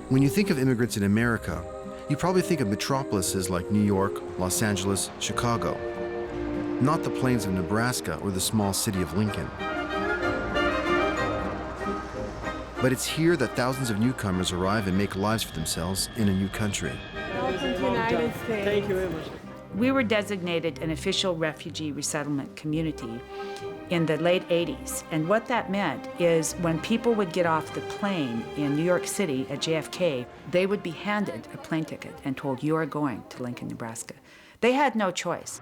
When you think of immigrants in America, you probably think of metropolises like New York, Los Angeles, Chicago, not the plains of Nebraska or the small city of Lincoln. But it's here that thousands of newcomers arrive and make lives for themselves in a new country. Welcome to the United States. Thank you very much. We were designated an official refugee resettlement community in the late 80s. And what that meant is when people would get off the plane in New York City at JFK, they would be handed a plane ticket and told, you are going to Lincoln, Nebraska. They had no choice.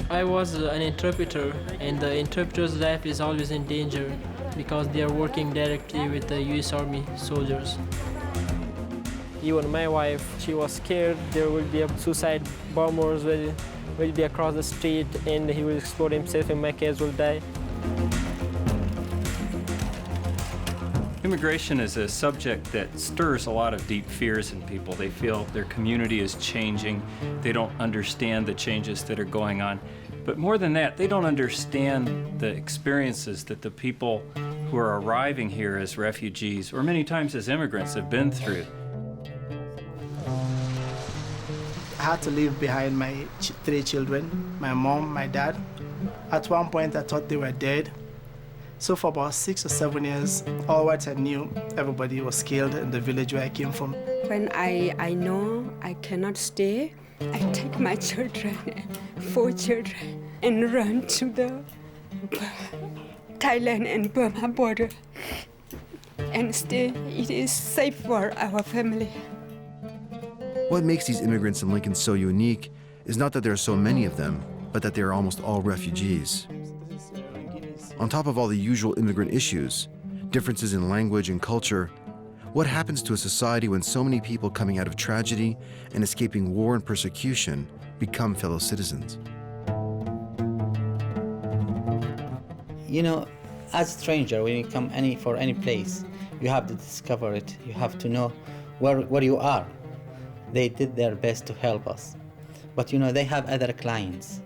I was an interpreter, and the interpreter's life is always in danger because they are working directly with the U.S. Army soldiers. Even my wife, she was scared there will be a suicide bombers will be across the street and he will explode himself and my kids will die. Immigration is a subject that stirs a lot of deep fears in people. They feel their community is changing. They don't understand the changes that are going on. But more than that, they don't understand the experiences that the people who are arriving here as refugees, or many times as immigrants, have been through. I had to leave behind my 3 children, my mom, my dad. At one point, I thought they were dead. So for about 6 or 7 years, all what I knew, everybody was killed in the village where I came from. When I know I cannot stay, I take my children, 4 children, and run to the Thailand and Burma border and stay. It is safe for our family. What makes these immigrants in Lincoln so unique is not that there are so many of them, but that they are almost all refugees. On top of all the usual immigrant issues, differences in language and culture, what happens to a society when so many people coming out of tragedy and escaping war and persecution become fellow citizens? You know, as a stranger, when you come for any place, you have to discover it. You have to know where you are. They did their best to help us. But you know, they have other clients.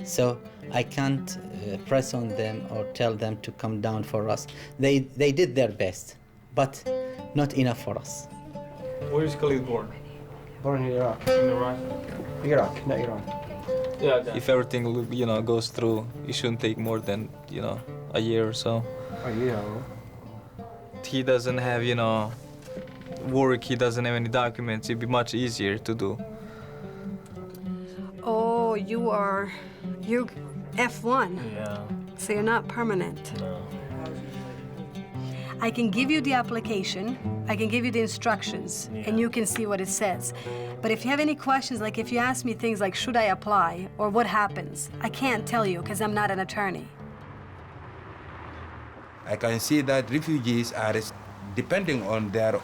So I can't press on them or tell them to come down for us. They did their best, but not enough for us. Where is Khalid born? Born in Iraq. In Iraq? Iraq, not Iran. Yeah. If everything, goes through, it shouldn't take more than, a year or so. A year? He doesn't have, work, he doesn't have any documents. It'd be much easier to do. Oh, you're F1. Yeah. So you're not permanent. No. I can give you the application, I can give you the instructions, and you can see what it says. But if you have any questions, like if you ask me things like, should I apply, or what happens, I can't tell you because I'm not an attorney. I can see that refugees are depending on their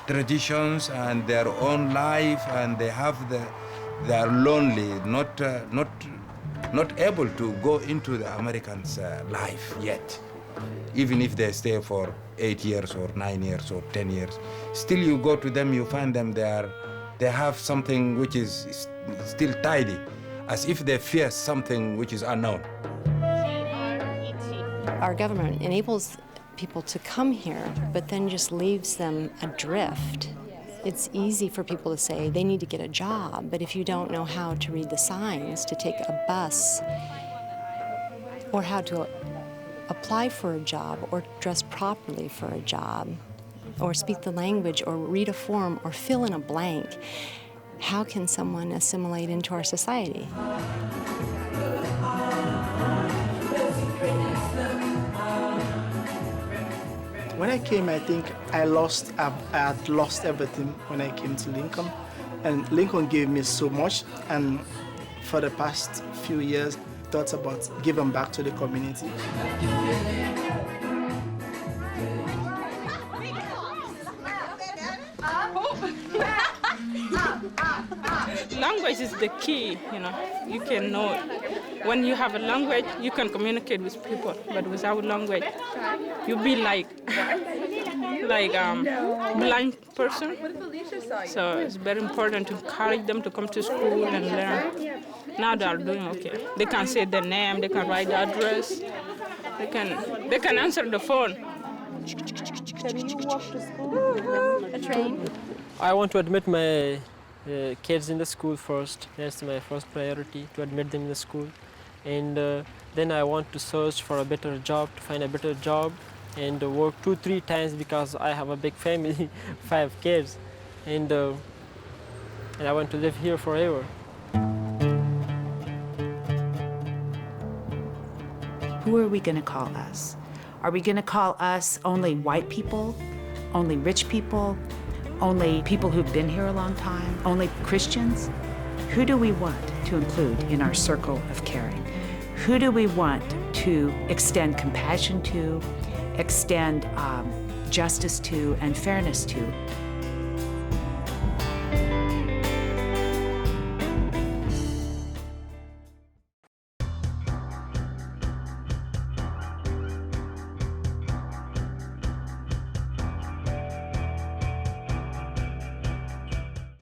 traditions and their own life, and they are lonely, not able to go into the Americans' life yet. Even if they stay for 8 years or 9 years or 10 years, still you go to them, you find them they have something which is still tidy, as if they fear something which is unknown. Our government enables people to come here, but then just leaves them adrift. It's easy for people to say they need to get a job, but if you don't know how to read the signs, to take a bus, or how to apply for a job, or dress properly for a job, or speak the language, or read a form, or fill in a blank, how can someone assimilate into our society? When I came, I think I had lost everything when I came to Lincoln. And Lincoln gave me so much, and for the past few years, thoughts about giving back to the community. Language is the key, You can know. When you have a language, you can communicate with people. But without language, you be like blind person. So it's very important to encourage them to come to school and learn. Now they are doing okay. They can say their name, they can write the address, they can answer the phone. Can you walk to school with a train? I want to admit my kids in the school first. That's my first priority, to admit them in the school. And then I want to search for a better job, to find a better job, and work 2-3 times because I have a big family, 5 kids. And I want to live here forever. Who are we going to call us? Are we going to call us only white people, only rich people, only people who've been here a long time, only Christians? Who do we want to include in our circle of caring? Who do we want to extend compassion to, extend justice to, and fairness to?